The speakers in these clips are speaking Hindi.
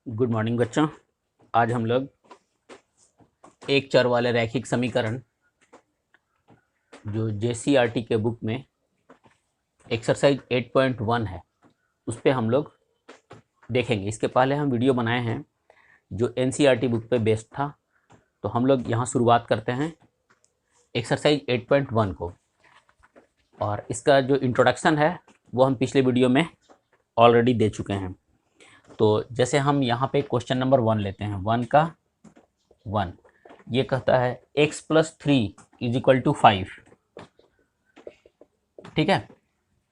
गुड मॉर्निंग बच्चों। आज हम लोग एक चर वाले रैखिक समीकरण जो JCRT के बुक में एक्सरसाइज 8.1 है उस पे हम लोग देखेंगे। इसके पहले हम वीडियो बनाए हैं जो NCERT बुक पे बेस्ड था, तो हम लोग यहाँ शुरुआत करते हैं एक्सरसाइज 8.1 को। और इसका जो इंट्रोडक्शन है वो हम पिछले वीडियो में ऑलरेडी दे चुके हैं। तो जैसे हम यहाँ पे क्वेश्चन नंबर 1 लेते हैं, 1 का 1 ये कहता है x + 3 = 5। ठीक है,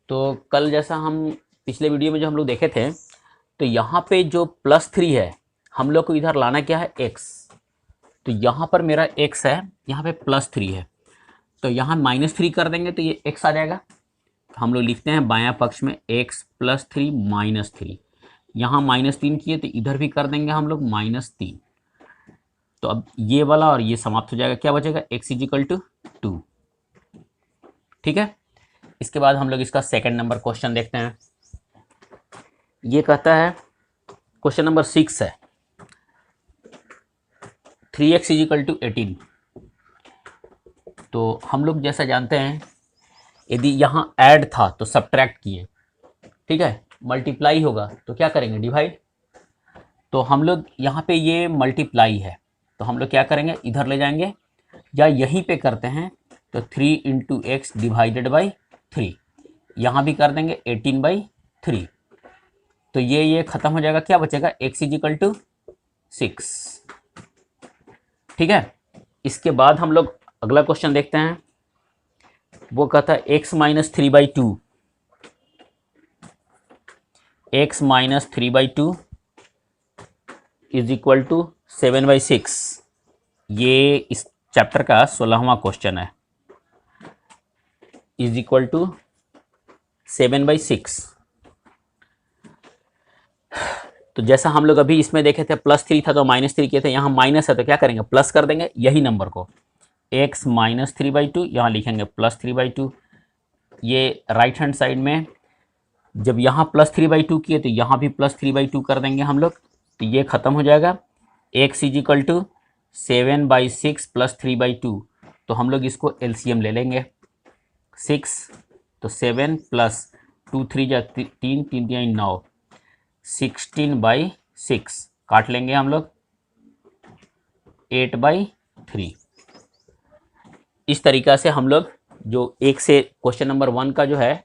तो कल जैसा हम पिछले वीडियो में जो हम लोग देखे थे, तो यहाँ पे जो +3 है हम लोग को इधर लाना क्या है, x। तो यहाँ पर मेरा x है, यहाँ पे +3 है, तो यहाँ -3 कर देंगे तो ये x आ जाएगा। हम लोग लिखते हैं बायां पक्ष में x + 3 -3, यहाँ -3 किए तो इधर भी कर देंगे हम लोग -3। तो अब ये वाला और ये समाप्त हो जाएगा, क्या बचेगा, x = 2। ठीक है, इसके बाद हम लोग इसका सेकंड नंबर क्वेश्चन देखते हैं। ये कहता है, क्वेश्चन नंबर 6 है, 3x = 18। तो हम लोग जैसा जानते हैं, यदि यहाँ ऐड था तो सब्ट्रैक्ट किए, ठीक है, मल्टीप्लाई होगा तो क्या करेंगे, डिवाइड। तो हम लोग यहाँ पे ये मल्टीप्लाई है तो हम लोग क्या करेंगे, इधर ले जाएंगे, या यहीं पे करते हैं तो 3 × x / 3, यहाँ भी कर देंगे 18/3। तो ये खत्म हो जाएगा, क्या बचेगा, x = 6। ठीक है, इसके बाद हम लोग अगला क्वेश्चन देखते हैं। वो कहता है x - 3/2, x - 3/2 = 7/6। ये इस चैप्टर का 16वां क्वेश्चन है, = 7/6। तो जैसा हम लोग अभी इसमें देखे थे +3 था तो -3 किए थे, यहाँ माइनस है तो क्या करेंगे, प्लस कर देंगे यही नंबर को। x - 3/2 यहाँ लिखेंगे +3/2। ये राइट हैंड साइड में जब यहाँ +3/2 किए तो यहाँ भी +3/2 कर देंगे हम लोग, तो ये खत्म हो जाएगा। x = 7/6 + 3/2, तो हम लोग इसको LCM ले लेंगे 6, तो 7 + 2 3 जा 3 3 3 9, 16/6 काट लेंगे हम लोग 8/3। इस तरीक़ा से हम लोग जो एक से क्वेश्चन नंबर 1 का जो है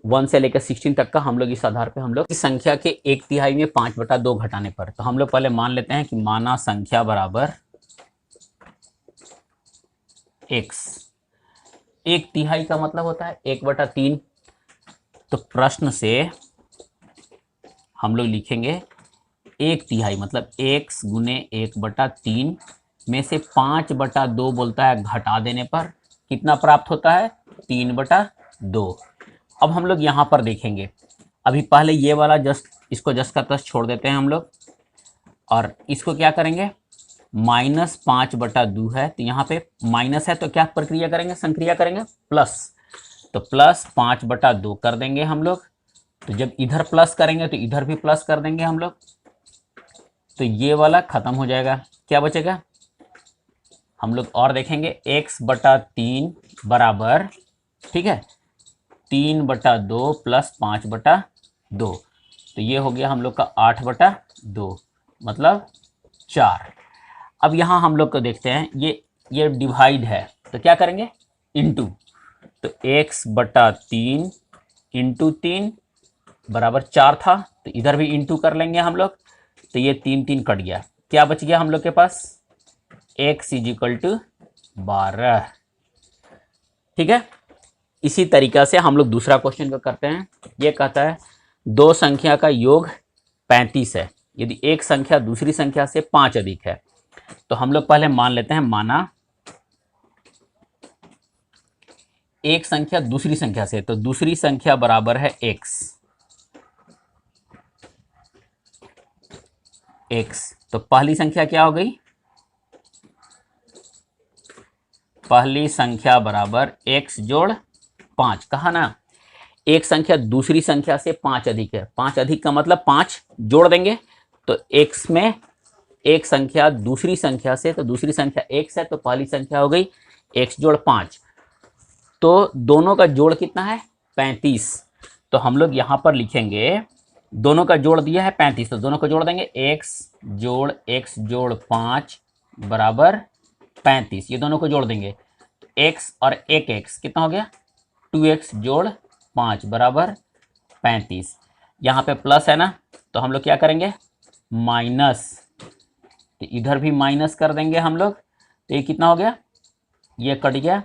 1 से लेकर 16 तक का, हम लोग इस आधार पे हम लोग इस संख्या के 1/3 में 5/2 घटाने पर, तो हम लोग पहले मान लेते हैं कि माना संख्या बराबर x। 1/3 का मतलब होता है 1/3। तो प्रश्न से हम लोग लिखेंगे 1/3 मतलब x × 1/3 में से 5/2 बोलता है घटा देने पर कितना प्राप्त होता है, 3/2। अब हम लोग यहाँ पर देखेंगे, अभी पहले ये वाला इसको जस्ट का तस छोड़ देते हैं हम लोग, और इसको क्या करेंगे, -5/2 है तो यहाँ पे माइनस है तो क्या प्रक्रिया करेंगे, संक्रिया करेंगे, प्लस। तो +5/2 कर देंगे हम लोग। तो जब इधर प्लस करेंगे तो इधर भी प्लस कर देंगे हम लोग, तो ये वाला खत्म हो जाएगा, क्या बचेगा, हम लोग और देखेंगे x/3 बराबर, ठीक है, 3/2 + 5/2, तो ये हो गया हम लोग का 8/2 मतलब 4। अब यहाँ हम लोग को देखते हैं, ये डिवाइड है तो क्या करेंगे, इनटू। तो x/3 × 3 बराबर 4 था, तो इधर भी इनटू कर लेंगे हम लोग, तो ये 3 3 कट गया, क्या बच गया हम लोग के पास, x = 12। ठीक है, इसी तरीका से हम लोग दूसरा क्वेश्चन को करते हैं। ये कहता है दो संख्या का योग 35 है, यदि एक संख्या दूसरी संख्या से 5 अधिक है। तो हम लोग पहले मान लेते हैं, माना एक संख्या दूसरी संख्या से, तो दूसरी संख्या बराबर है x। तो पहली संख्या क्या हो गई, पहली संख्या बराबर x + 5। कहा ना, एक संख्या दूसरी संख्या से 5 अधिक है, 5 अधिक का मतलब 5 जोड़ देंगे, तो x में एक संख्या दूसरी संख्या से, तो दूसरी संख्या x है, तो पहली संख्या हो गई x जोड़ 5, तो दोनों का जोड़ कितना है 35। तो हम लोग यहाँ पर लिखेंगे दोनों का जोड़ दिया है 35, तो दोनों को जोड़ देंगे x जोड़ 5 बराबर 35, ये दोनों को जोड़ देंगे तो x और एक x कितना हो गया 2x जोड़ 5 बराबर 35। यहाँ पे प्लस है ना, तो हम लोग क्या करेंगे माइनस, तो इधर भी माइनस कर देंगे हम लोग, तो ये कितना हो गया, ये कट गया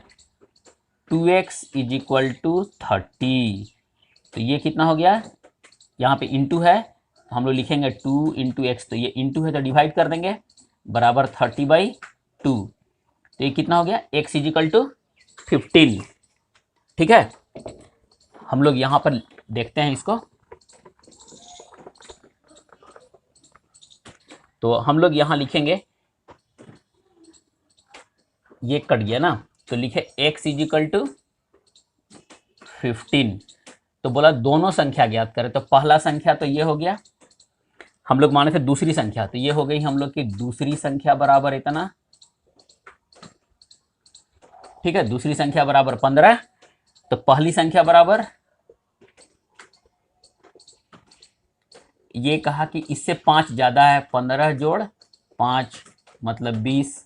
2x इज इक्वल टू 30। तो ये कितना हो गया, यहाँ पे इंटू है तो हम लोग लिखेंगे 2 इंटू एक्स, तो ये इंटू है तो डिवाइड कर देंगे बराबर 30/2। तो ये कितना हो गया x इज इक्वल टू 15। ठीक है, हम लोग यहाँ पर देखते हैं इसको, तो हम लोग यहाँ लिखेंगे, ये कट गया ना, तो लिखे x इज इक्वल टू 15। तो बोला दोनों संख्या ज्ञात करें, तो पहला संख्या तो ये हो गया, हम लोग माने थे दूसरी संख्या, तो ये हो गई हम लोग की दूसरी संख्या बराबर इतना, ठीक है, दूसरी संख्या बराबर 15, तो पहली संख्या बराबर, ये कहा कि इससे 5 ज्यादा है, 15 जोड़ 5 मतलब 20,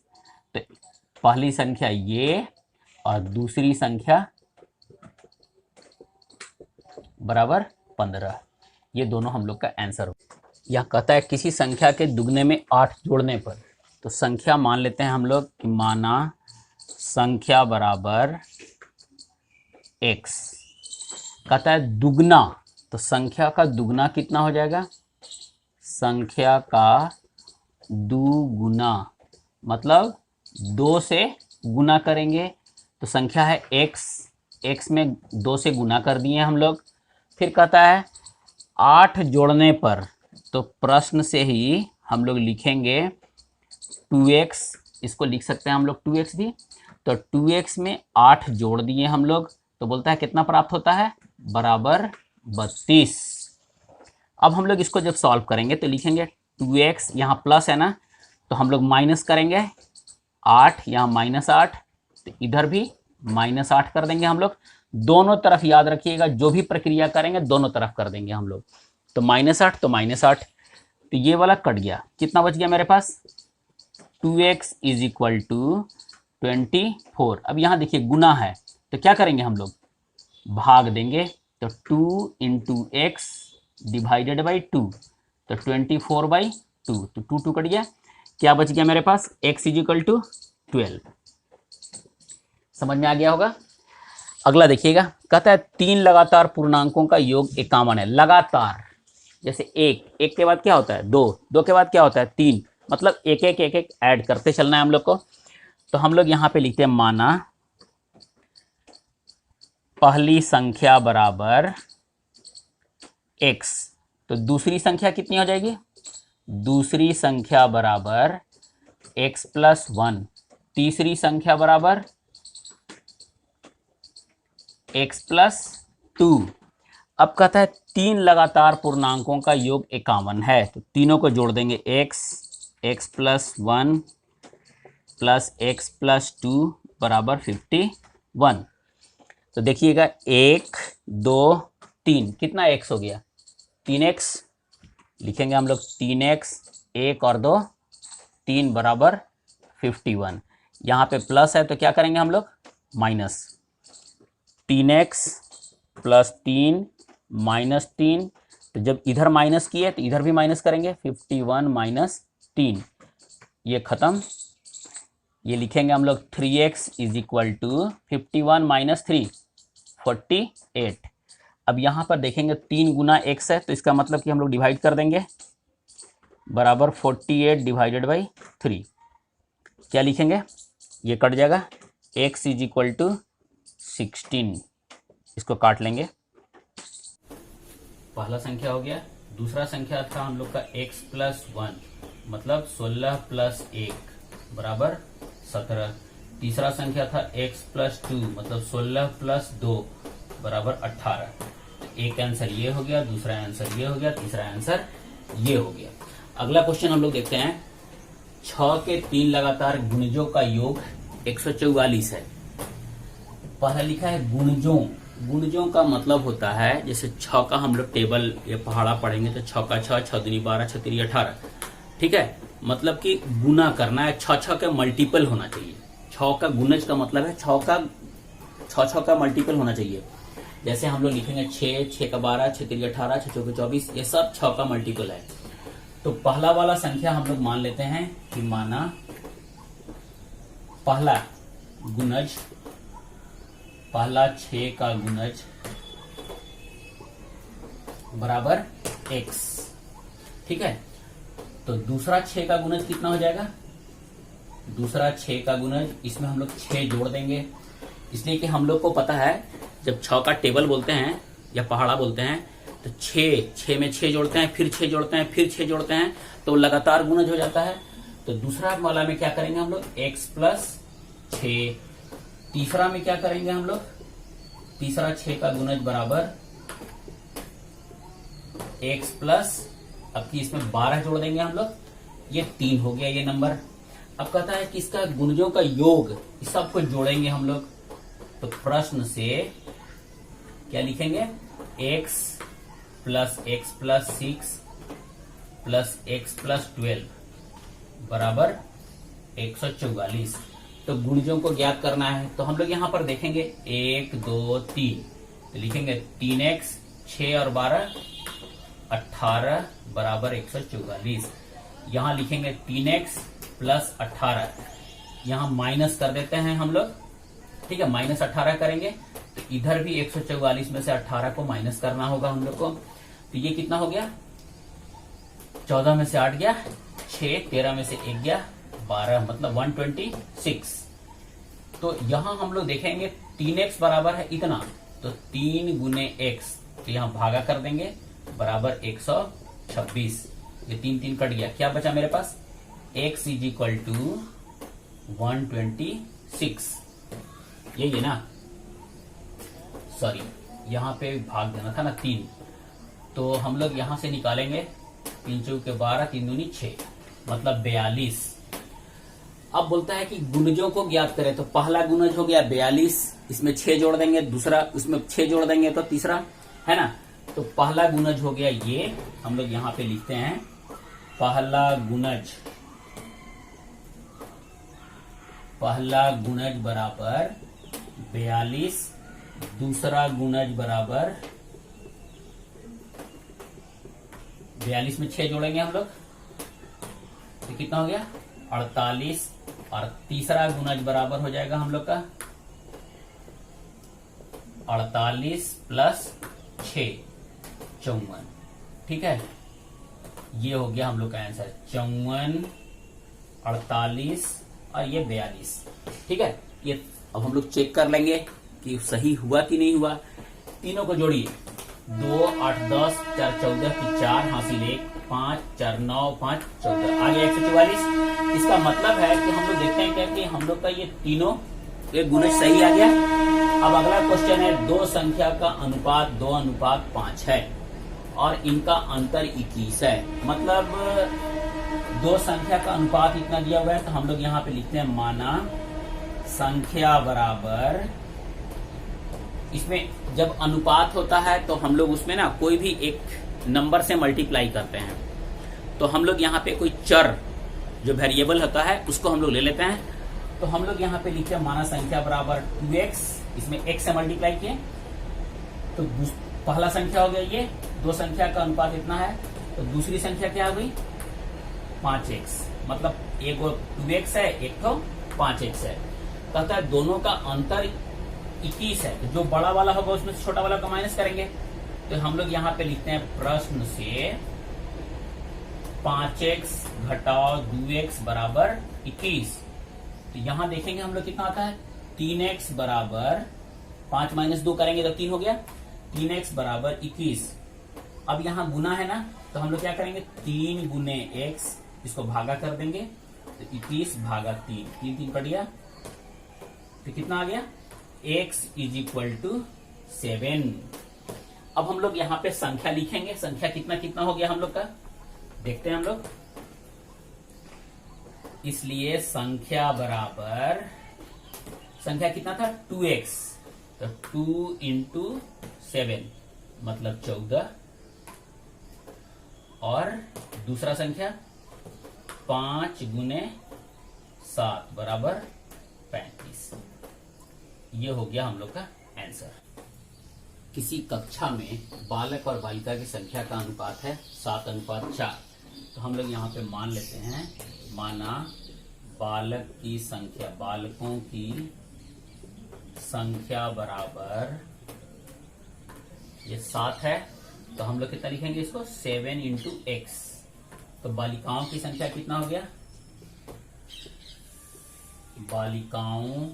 तो पहली संख्या ये और दूसरी संख्या बराबर 15, ये दोनों हम लोग का आंसर हो। यह कहता है किसी संख्या के दुगने में 8 जोड़ने पर, तो संख्या मान लेते हैं हम लोग कि माना संख्या बराबर x, कहता है दुगना, तो संख्या का दुगना कितना हो जाएगा, संख्या का दुगुना मतलब 2 से गुना करेंगे, तो संख्या है x में 2 से गुना कर दिए हम लोग। फिर कहता है 8 जोड़ने पर, तो प्रश्न से ही हम लोग लिखेंगे 2x, इसको लिख सकते हैं हम लोग 2x भी, तो 2x में 8 जोड़ दिए हम लोग, तो बोलता है कितना प्राप्त होता है बराबर 32। अब हम लोग इसको जब सॉल्व करेंगे तो लिखेंगे 2x, यहाँ प्लस है ना, तो हम लोग माइनस करेंगे 8, यहाँ -8, तो इधर भी -8 कर देंगे हम लोग। दोनों तरफ याद रखिएगा, जो भी प्रक्रिया करेंगे दोनों तरफ कर देंगे हम लोग, तो -8 तो -8, तो ये वाला कट गया, कितना बच गया मेरे पास 2x इज इक्वल टू 24। अब यहाँ देखिए गुना है, तो क्या करेंगे हम लोग भाग देंगे, तो 2 इंटू एक्स डिवाइडेड बाई 2, तो 24/2, तो 2 कट गया, क्या बच गया मेरे पास x इज इक्वल टू 12। समझ में आ गया होगा। अगला देखिएगा, कहता है 3 लगातार पूर्णांकों का योग 51 है। लगातार जैसे एक के बाद क्या होता है 2 के बाद क्या होता है 3, मतलब एक ऐड करते चलना है हम लोग को। तो हम लोग यहाँ पे लिखते हैं माना पहली संख्या बराबर x, तो दूसरी संख्या कितनी हो जाएगी, दूसरी संख्या बराबर x प्लस 1, तीसरी संख्या बराबर x प्लस 2। अब कहता है 3 लगातार पूर्णांकों का योग 51 है, तो तीनों को जोड़ देंगे x plus 1 plus x plus 2 बराबर 51। तो देखिएगा 1 2 3, कितना x हो गया 3x, लिखेंगे हम लोग 3x, 1 और 2 3 बराबर 51। यहाँ पे प्लस है तो क्या करेंगे हम लोग माइनस, 3x प्लस 3 माइनस 3, तो जब इधर माइनस किए तो इधर भी माइनस करेंगे, 51 माइनस 3, ये खत्म। ये लिखेंगे हम लोग 3x is equal to 51 minus 3 48। अब यहाँ पर देखेंगे 3 गुना x है, तो इसका मतलब कि हम लोग डिवाइड कर देंगे बराबर 48 डिवाइडेड बाई 3, क्या लिखेंगे ये कट जाएगा, x इज इक्वल टू 16, इसको काट लेंगे। पहला संख्या हो गया, दूसरा संख्या था हम लोग का x प्लस 1 मतलब 16 प्लस 1 बराबर 17, तीसरा संख्या था x प्लस 2 मतलब 16 प्लस 2 बराबर 18। एक आंसर ये हो गया, दूसरा आंसर ये हो गया, तीसरा आंसर ये हो गया। अगला क्वेश्चन हम लोग देखते हैं। 6 के 3 लगातार गुणजों का योग 144 है। पहला लिखा है गुणजों। गुणजों का मतलब होता है, जैसे 6 का हम लोग टेबल ये पहाड़ा पढ़ेंगे तो 6 का 6, 6 दूनी 12, 6 तीनी 18। ठीक है, मतलब कि गुना करना है, 6 का मल्टीपल होना चाहिए। 6 का गुणज का मतलब है 6 का मल्टीपल होना चाहिए। जैसे हम लोग लिखेंगे 6 का 12, 6 तीनी 18, 6 चौके 24, ये सब 6 का मल्टीपल है। तो पहला वाला संख्या हम लोग मान लेते हैं कि माना पहला गुणज, पहला 6 का गुणज बराबर x। ठीक है, तो दूसरा 6 का गुणज कितना हो जाएगा? दूसरा 6 का गुणज, इसमें हम लोग 6 जोड़ देंगे, इसलिए कि हम लोग को पता है जब 6 का टेबल बोलते हैं या पहाड़ा बोलते हैं तो 6 में 6 जोड़ते हैं, फिर 6 जोड़ते हैं, फिर 6 जोड़ते हैं, तो लगातार गुणज हो जाता है। तो दूसरा वाला में क्या करेंगे हम लोग? x plus 6। तीसरा में क्या करेंगे हम लोग? तीसरा 6 का गुणज बराबर x प्लस, अब की इसमें 12 जोड़ देंगे हम लोग, ये 3 हो गया ये नंबर। अब कहता है कि इसका गुणजों का योग, इस सबको जोड़ेंगे हम लोग। तो प्रश्न से क्या लिखेंगे? x plus x plus 6 plus x plus 12 बराबर 144। तो गुणजों को ज्ञात करना है, तो हम लोग यहां पर देखेंगे 1 2 3, तो लिखेंगे 3x, 6 और 12 18 बराबर 144। यहां लिखेंगे 3x प्लस 18, यहां माइनस कर देते हैं हम लोग। ठीक है, माइनस 18 करेंगे तो इधर भी 144 में से 18 को माइनस करना होगा हम लोग को। तो ये कितना हो गया? 14 में से 8 गया 6, 13 में से 1 गया 12, मतलब 126। तो यहां हम लोग देखेंगे 3x बराबर है इतना, तो 3 गुने x, तो यहां भागा कर देंगे बराबर 126। ये 3 3 कट गया, क्या बचा मेरे पास? x is equal to 126। यही है ना? सॉरी, यहां पे भाग देना था ना 3, तो हम लोग यहां से निकालेंगे 3 चौके 12, 3 दूनी 6, मतलब 42। अब बोलता है कि गुणजों को ज्ञात करें, तो पहला गुणज हो गया 42, इसमें 6 जोड़ देंगे, दूसरा उसमें 6 जोड़ देंगे तो तीसरा, है ना? तो पहला गुणज हो गया ये, हम लोग यहां पे लिखते हैं पहला गुणज बराबर 42, दूसरा गुणज बराबर 42 में 6 जोड़ेंगे हम लोग, तो कितना हो गया? 48, और तीसरा गुणज बराबर हो जाएगा हम लोग का 48 प्लस 6 54। ठीक है, ये हो गया हम लोग का आंसर 54, 48 और ये 42। ठीक है, ये अब हम लोग चेक कर लेंगे कि सही हुआ कि नहीं हुआ। तीनों को जोड़िए, 2 8 10 4 14 की 4 हासिल 1 5 4 9 5 14 आ गया 144। इसका मतलब है कि हम लोग देखते हैं क्या कि हम लोग का ये तीनों ये गुणज सही आ गया। अब अगला क्वेश्चन है, दो संख्या का अनुपात 2:5 है और इनका अंतर 21 है। मतलब दो संख्या का अनुपात इतना दिया हुआ है, तो हम लोग यहाँ पे लिखते हैं माना संख्या बराबर, इसमें जब अनुपात होता है तो हम लोग उसमें ना कोई भी एक नंबर से मल्टीप्लाई करते हैं। तो हम लोग यहाँ पे कोई चर जो वेरिएबल होता है उसको हम लोग ले लेते हैं। तो हम लोग यहाँ पे लिखते हैं माना संख्या बराबर 2x, इसमें x से मल्टीप्लाई किए तो पहला संख्या हो गया ये, दो संख्या का अनुपात इतना है, तो दूसरी संख्या क्या हो गई 5x, मतलब एक 2x है एक तो 5x है। कहता है दोनों का अंतर 21 है, तो जो बड़ा वाला होगा उसमें से छोटा वाला का माइनस करेंगे। तो हम लोग यहाँ पे लिखते हैं प्रश्न से 5x घटाओ 2x बराबर 21। तो यहाँ देखेंगे हम लोग कितना आता है 3x बराबर 5 माइनस 2 करेंगे तो 3 हो गया, 3x बराबर 21। अब यहाँ गुना है ना, तो हम लोग क्या करेंगे 3 गुने x, इसको भागा कर देंगे तो 21 भागा 3, 3 3 कट गया, तो कितना आ गया x इज इक्वल टू 7। अब हम लोग यहाँ पे संख्या लिखेंगे, संख्या कितना कितना हो गया हम लोग का देखते हैं हम लोग। इसलिए संख्या बराबर, संख्या कितना था 2x, तो 2 इंटू 7 मतलब 14, और दूसरा संख्या 5 गुने 7 बराबर 35। ये हो गया हम लोग का आंसर। किसी कक्षा में बालक और बालिका की संख्या का अनुपात है 7:4, तो हम लोग यहाँ पे मान लेते हैं, माना बालक की संख्या, बालकों की संख्या बराबर ये 7 है, तो हम लोग कितना लिखेंगे इसको 7 इंटू एक्स। तो बालिकाओं की संख्या कितना हो गया, बालिकाओं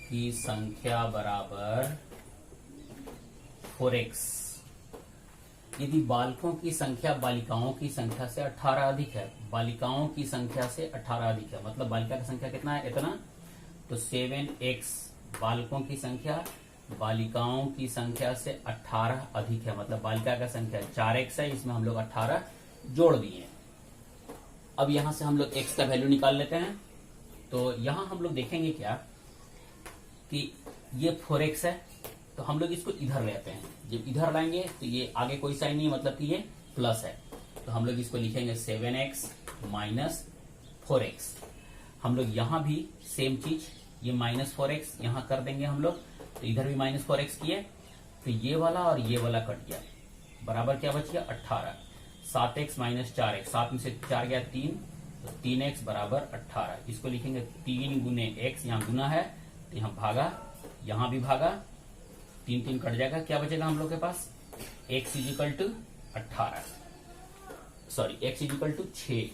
की संख्या बराबर 4x। यदि बालकों की संख्या बालिकाओं की संख्या से 18 अधिक है, बालिकाओं की संख्या से 18 अधिक है, मतलब बालिका की संख्या कितना है, इतना, तो 7x बालकों की संख्या बालिकाओं की संख्या से 18 अधिक है, मतलब बालिका का संख्या 4x है, इसमें हम लोग 18 जोड़ दिए। अब यहां से हम लोग x का वैल्यू निकाल लेते हैं। तो यहां हम लोग देखेंगे क्या कि ये 4x है, तो हम लोग इसको इधर ले आते हैं। जब इधर लाएंगे तो ये आगे कोई साइन नहीं, मतलब कि ये प्लस है, तो हम लोग इसको लिखेंगे 7x माइनस 4x। हम लोग यहां भी सेम चीज, ये -4x यहां कर देंगे हम लोग, तो इधर भी -4x किए, तो ये वाला और ये वाला कट गया, बराबर क्या बच गया 18। 7x माइनस 4x, 7 में से 4 गया 3, तो 3x बराबर 18। इसको लिखेंगे 3 गुने x, यहाँ गुना है तो यहाँ भागा, यहाँ भी भागा, 3 कट जाएगा, क्या बचेगा हम लोग के पास, x is equal to 18, sorry x is equal to 6,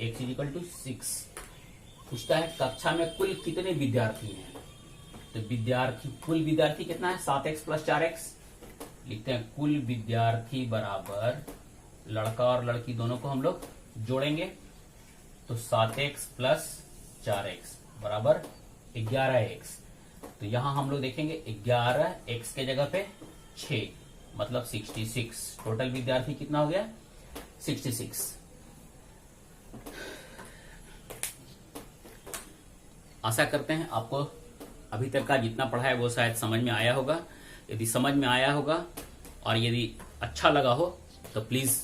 x is equal to 6। पूछता है कक्षा में कुल कितने विद्यार्थी हैं, तो विद्यार्थी, कुल विद्यार्थी कितना है 7x प्लस 4x, लिखते हैं कुल विद्यार्थी बराबर, लड़का और लड़की दोनों को हम लोग जोड़ेंगे, तो 7x प्लस 4x बराबर 11x। तो यहां हम लोग देखेंगे 11x के जगह पे 6 मतलब 66। टोटल विद्यार्थी कितना हो गया 66। आशा करते हैं आपको अभी तक का जितना पढ़ा है वो शायद समझ में आया होगा। यदि समझ में आया होगा और यदि अच्छा लगा हो तो प्लीज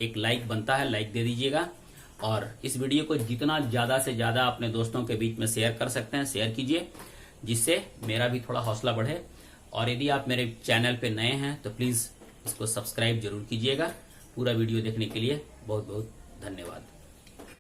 एक लाइक बनता है, लाइक दे दीजिएगा, और इस वीडियो को जितना ज्यादा से ज्यादा अपने दोस्तों के बीच में शेयर कर सकते हैं शेयर कीजिए, जिससे मेरा भी थोड़ा हौसला बढ़े। और यदि आप मेरे चैनल पे नए हैं तो प्लीज इसको सब्सक्राइब जरूर कीजिएगा। पूरा वीडियो देखने के लिए बहुत बहुत धन्यवाद।